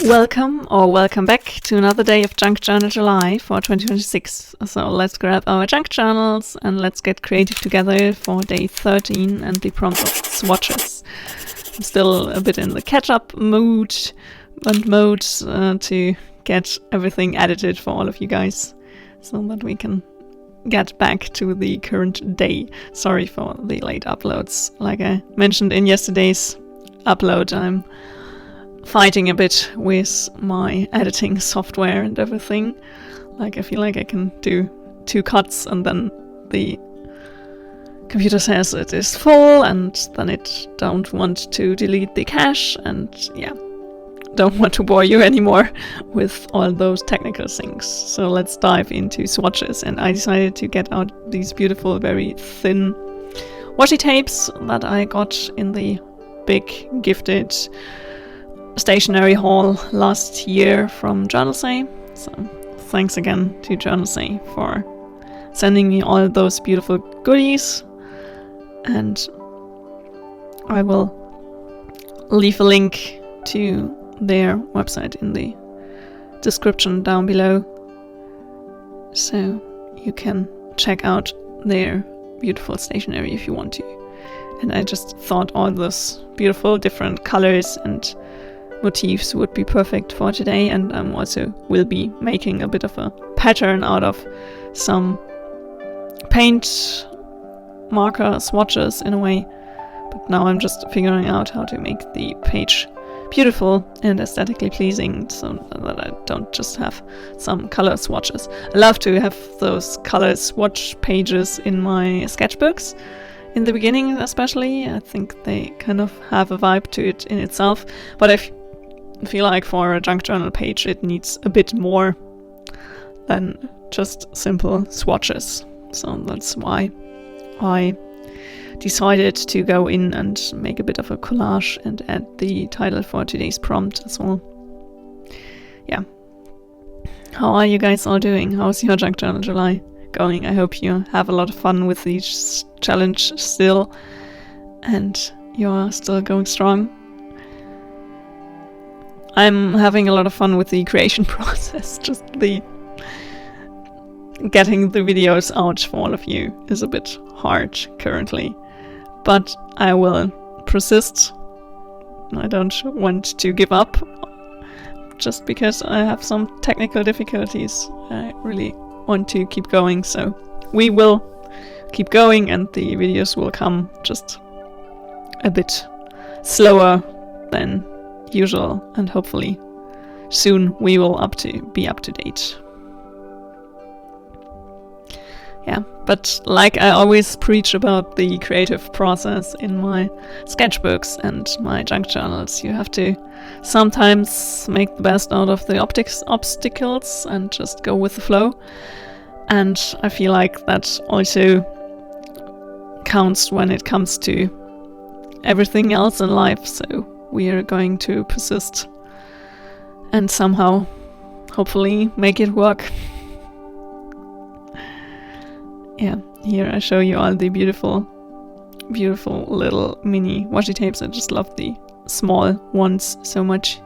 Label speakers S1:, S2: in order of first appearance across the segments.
S1: Welcome back to another day of Junk Journal July for 2026. So let's grab our junk journals and let's get creative together for day 13 and the prompt of swatches. I'm still a bit in the catch-up mode to get everything edited for all of you guys so that we can get back to the current day. Sorry for the late uploads. Like I mentioned in yesterday's upload, I'm fighting a bit with my editing software and everything. Like I feel like I can do 2 cuts and then the computer says it is full and then it don't want to delete the cache, and yeah, don't want to bore you anymore with all those technical things. So let's dive into swatches, and I decided to get out these beautiful, very thin washi tapes that I got in the big gifted stationery haul last year from Journalsay. So thanks again to Journalsay for sending me all those beautiful goodies, and I will leave a link to their website in the description down below so you can check out their beautiful stationery if you want to. And I just thought all those beautiful different colors and motifs would be perfect for today, and I'm also will be making a bit of a pattern out of some paint marker swatches in a way, but now I'm just figuring out how to make the page beautiful and aesthetically pleasing so that I don't just have some color swatches. I love to have those color swatch pages in my sketchbooks in the beginning, especially. I think they kind of have a vibe to it in itself, but I feel like for a junk journal page it needs a bit more than just simple swatches. So that's why I decided to go in and make a bit of a collage and add the title for today's prompt as well. Yeah. How are you guys all doing? How's your junk journal July going? I hope you have a lot of fun with each challenge still and you're still going strong. I'm having a lot of fun with the creation process. Just the getting the videos out for all of you is a bit hard currently, but I will persist. I don't want to give up just because I have some technical difficulties. I really want to keep going, so we will keep going and the videos will come just a bit slower than usual, and hopefully soon we will be up to date. Yeah, but like I always preach about the creative process in my sketchbooks and my junk journals, you have to sometimes make the best out of the obstacles and just go with the flow. And I feel like that also counts when it comes to everything else in life. So we are going to persist and somehow, hopefully, make it work. Yeah, here I show you all the beautiful little mini washi tapes. I just love the small ones so much.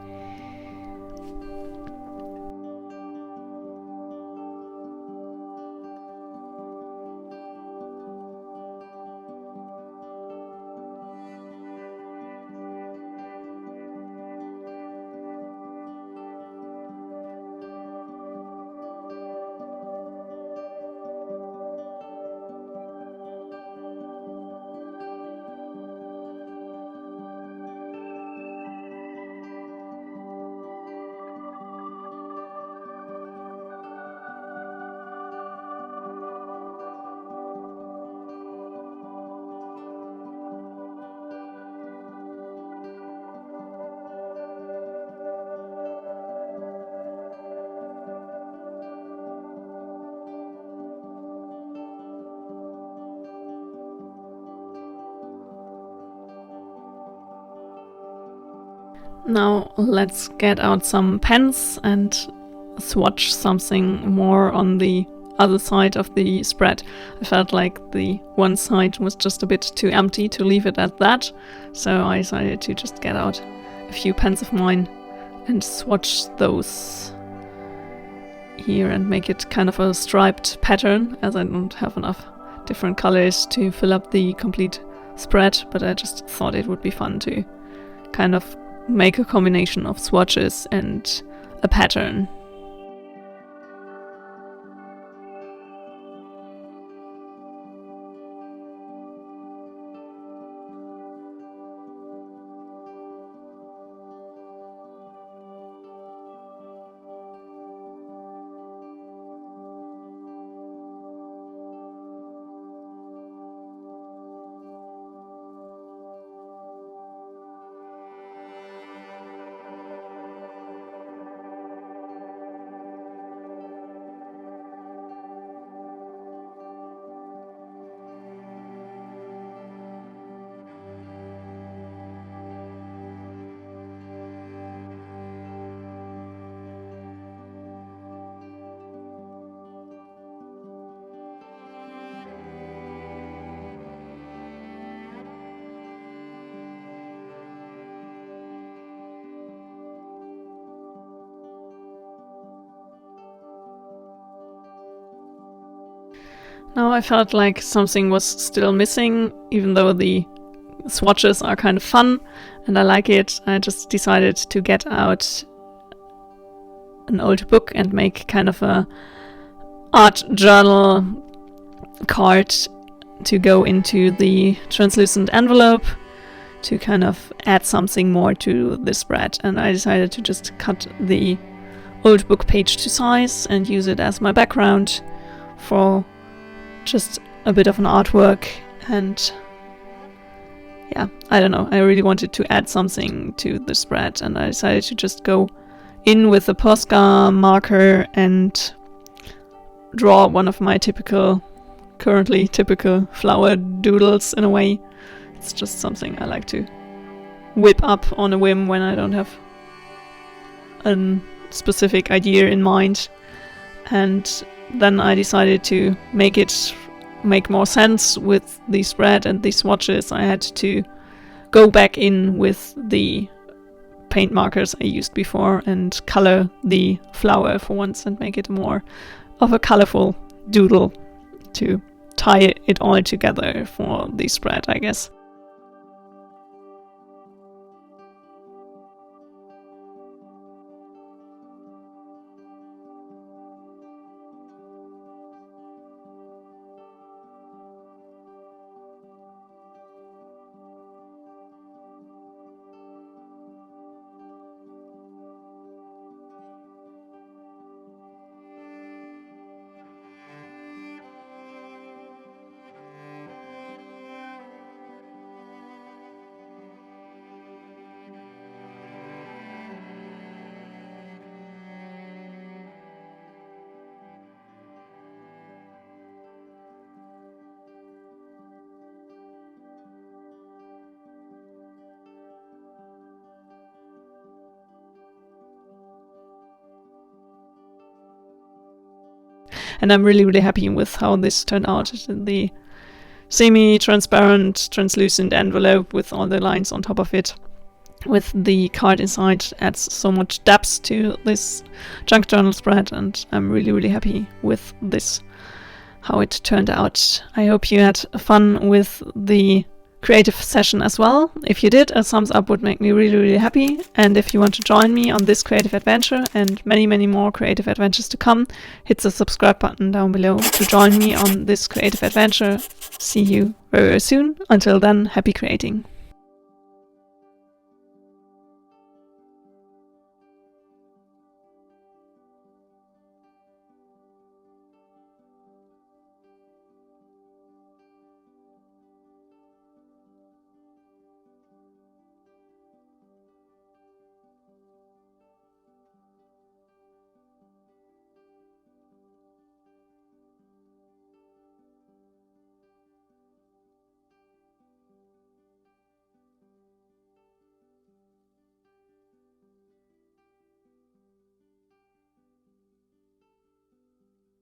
S1: Now let's get out some pens and swatch something more on the other side of the spread. I felt like the one side was just a bit too empty to leave it at that, so I decided to just get out a few pens of mine and swatch those here and make it kind of a striped pattern, as I don't have enough different colors to fill up the complete spread, but I just thought it would be fun to kind of make a combination of swatches and a pattern. Now I felt like something was still missing, even though the swatches are kind of fun and I like it. I just decided to get out an old book and make kind of a art journal card to go into the translucent envelope to kind of add something more to the spread. And I decided to just cut the old book page to size and use it as my background for just a bit of an artwork. And yeah, I don't know, I really wanted to add something to the spread, and I decided to just go in with a Posca marker and draw one of my currently typical flower doodles in a way. It's just something I like to whip up on a whim when I don't have a specific idea in mind. And then I decided to make more sense with the spread and the swatches. I had to go back in with the paint markers I used before and color the flower for once and make it more of a colorful doodle to tie it all together for the spread, I guess. And I'm really, really happy with how this turned out. The semi-transparent, translucent envelope with all the lines on top of it, with the card inside, adds so much depth to this junk journal spread, and I'm really, really happy with this, how it turned out. I hope you had fun with the creative session as well. If you did, a thumbs up would make me really, really happy. And if you want to join me on this creative adventure and many, many more creative adventures to come, hit the subscribe button down below to join me on this creative adventure. See you very, very soon. Until then, happy creating.